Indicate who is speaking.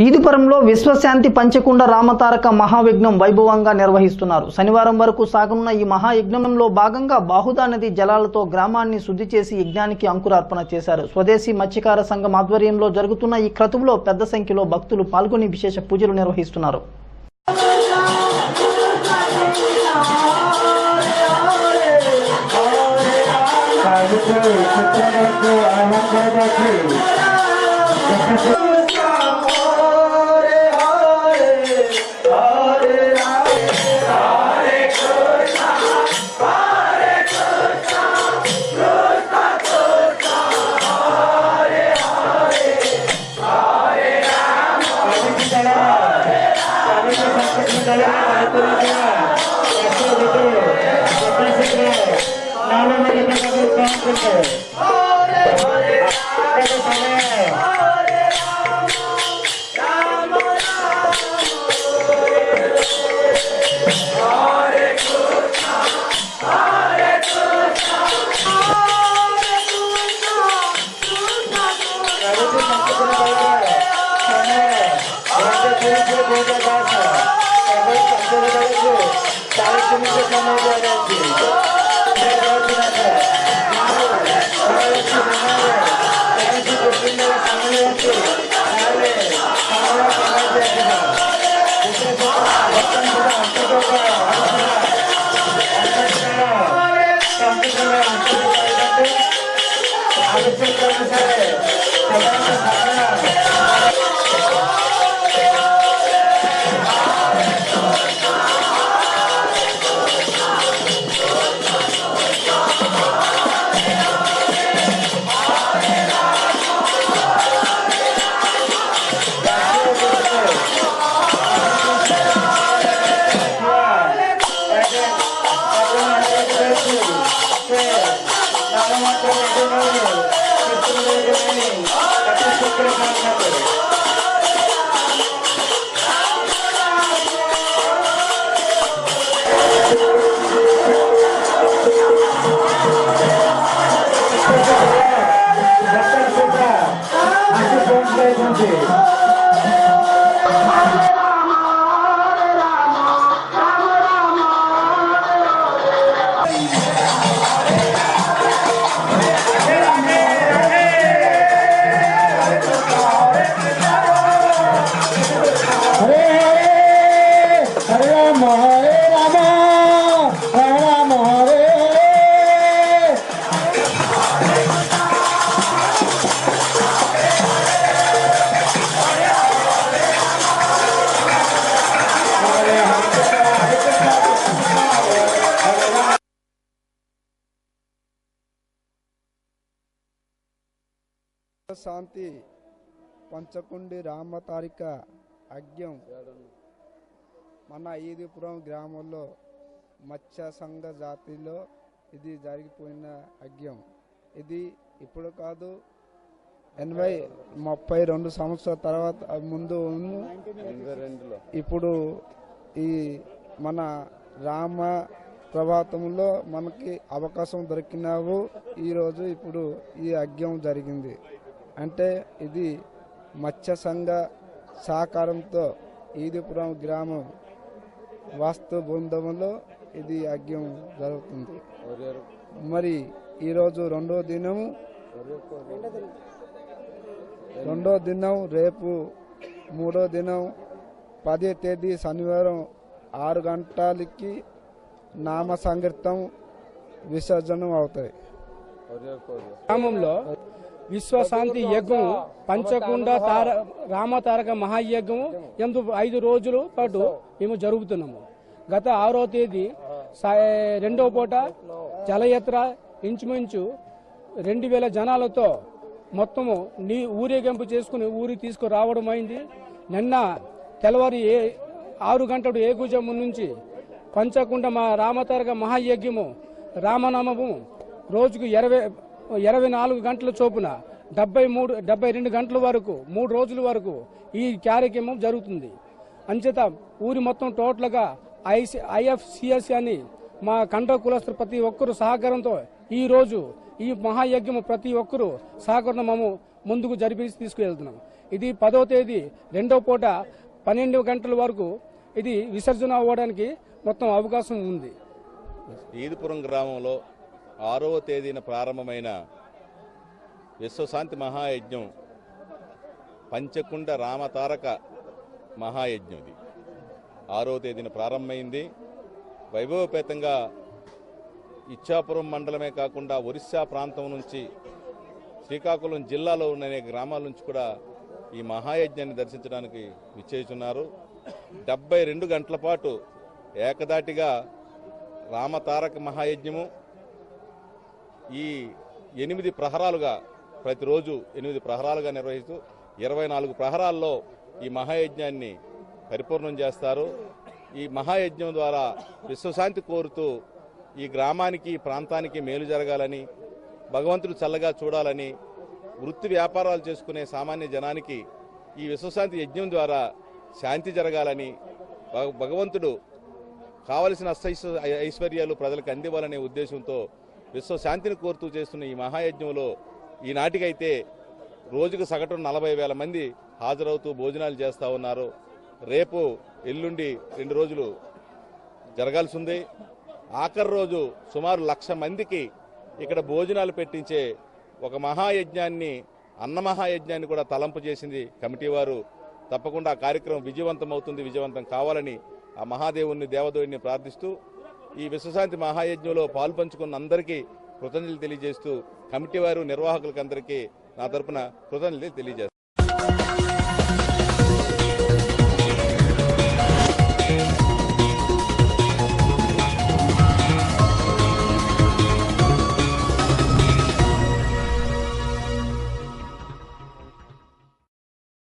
Speaker 1: ఈదుపురంలో విశ్వశాంతి పంచకుండ రామతారక మహాయజ్ఞం వైభవంగా నిర్వహిస్తున్నారు. శనివారం వరకు సాగనున్న ఈ మహాయజ్ఞంలో భాగంగా బాహుదా నది జలాలతో గ్రామాన్ని శుద్ధి చేసి యజ్ఞానికి అంకురార్పణ చేశారు. స్వదేశీ మత్స్యకార సంఘం ఆధ్వర్యంలో జరుగుతున్న ఈ క్రతువులో పెద్ద సంఖ్యలో భక్తులు పాల్గొని విశేష పూజలు నిర్వహిస్తున్నారు.
Speaker 2: శాంతి పంచకుండి రామతారిక యజ్ఞం మన ఈదుపురం గ్రామంలో మత్స్య సంఘ జాతిలో ఇది జరిగిపోయిన యజ్ఞం. ఇది ఇప్పుడు కాదు, 32 సంవత్సరాల తర్వాత ముందు ఇప్పుడు ఈ మన రామ ప్రభాతంలో మనకి అవకాశం దొరికినావు. ఈరోజు ఇప్పుడు ఈ యజ్ఞం జరిగింది. అంటే ఇది మత్స్య సంఘ సహకారంతో ఈదుపురం గ్రామం వాస్తు బృందంలో ఇది యజ్ఞం జరుగుతుంది. మరి ఈరోజు రెండో దినం రేపు మూడో దినం 10వ తేదీ శనివారం 6 గంటలకి నామ సంకీర్తనం విసర్జనం అవుతాయి.
Speaker 3: గ్రామంలో విశ్వశాంతి యజ్ఞం పంచకుండ రామతారక మహాయజ్ఞం 5 రోజుల పాటు మేము జరుపుతున్నాము. గత 6వ తేదీ రెండవ పూట జలయాత్ర ఇంచుమించు 2000 జనాలతో మొత్తము ఊరేగింపు చేసుకుని ఊరి తీసుకురావడం అయింది. నిన్న తెల్లవారి 6 గంటలు ఏగుజము నుంచి పంచకుండ రామతారక మహాయజ్ఞము రామనామము రోజుకు 24 గంటల చొప్పున 72 గంటల వరకు 3 రోజుల వరకు ఈ కార్యక్రమం జరుగుతుంది. అంచేత ఊరి మొత్తం టోటల్గా IFCS అని మా కండ కులస్తులు ప్రతి ఒక్కరు సహకారంతో ఈ రోజు ఈ మహాయజ్ఞము ప్రతి ఒక్కరు సహకరణ ముందుకు జరిపి తీసుకువెళ్తున్నాం. ఇది 10వ తేదీ రెండో పూట 12 గంటల వరకు ఇది విసర్జన అవ్వడానికి మొత్తం అవకాశం ఉంది.
Speaker 4: ఈదుపురం గ్రామంలో 6వ తేదీన ప్రారంభమైన విశ్వశాంతి మహాయజ్ఞం పంచకుండ రామతారక మహాయజ్ఞం ఇది 6వ తేదీన ప్రారంభమైంది. వైభవపేతంగా ఇచ్చాపురం మండలమే కాకుండా ఒరిస్సా ప్రాంతం నుంచి శ్రీకాకుళం జిల్లాలో ఉన్న అనేక గ్రామాల నుంచి కూడా ఈ మహాయజ్ఞాన్ని దర్శించడానికి విచ్చేస్తున్నారు. 72 గంటల పాటు ఏకదాటిగా రామతారక మహాయజ్ఞము ఈ 8 ప్రహరాలుగా ప్రతిరోజు 8 ప్రహరాలుగా నిర్వహిస్తూ 24 ప్రహరాల్లో ఈ మహాయజ్ఞాన్ని పరిపూర్ణం చేస్తారు. ఈ మహాయజ్ఞం ద్వారా విశ్వశాంతి కోరుతూ ఈ గ్రామానికి ప్రాంతానికి మేలు జరగాలని, భగవంతుడు చల్లగా చూడాలని, వృత్తి వ్యాపారాలు చేసుకునే సామాన్య జనానికి ఈ విశ్వశాంతి యజ్ఞం ద్వారా శాంతి జరగాలని, భగవంతుడు కావలసిన ఐశ్వర్యాలు ప్రజలకు అందివ్వాలనే ఉద్దేశంతో విశ్వశాంతిని కోరుతూ చేస్తున్న ఈ మహాయజ్ఞంలో ఈనాటికైతే రోజుకు సగటున 40,000 మంది హాజరవుతూ భోజనాలు చేస్తూ ఉన్నారు. రేపు ఎల్లుండి 2 రోజులు జరగాల్సి ఉంది. ఆఖరి రోజు సుమారు 1,00,000 మందికి ఇక్కడ భోజనాలు పెట్టించే ఒక మహాయజ్ఞాన్ని, అన్న మహాయజ్ఞాన్ని కూడా తలంపు చేసింది కమిటీ వారు. తప్పకుండా ఆ కార్యక్రమం విజయవంతమవుతుంది, విజయవంతం కావాలని ఆ మహాదేవుని దేవదేవుని ప్రార్థిస్తూ ఈ విశ్వశాంతి మహాయజ్ఞంలో పాల్పంచుకున్న అందరికీ కృతజ్ఞతలు తెలియజేస్తూ కమిటీ వారు నిర్వాహకులకందరికీ నా తరపున కృతజ్ఞతలు తెలియజేస్తారు.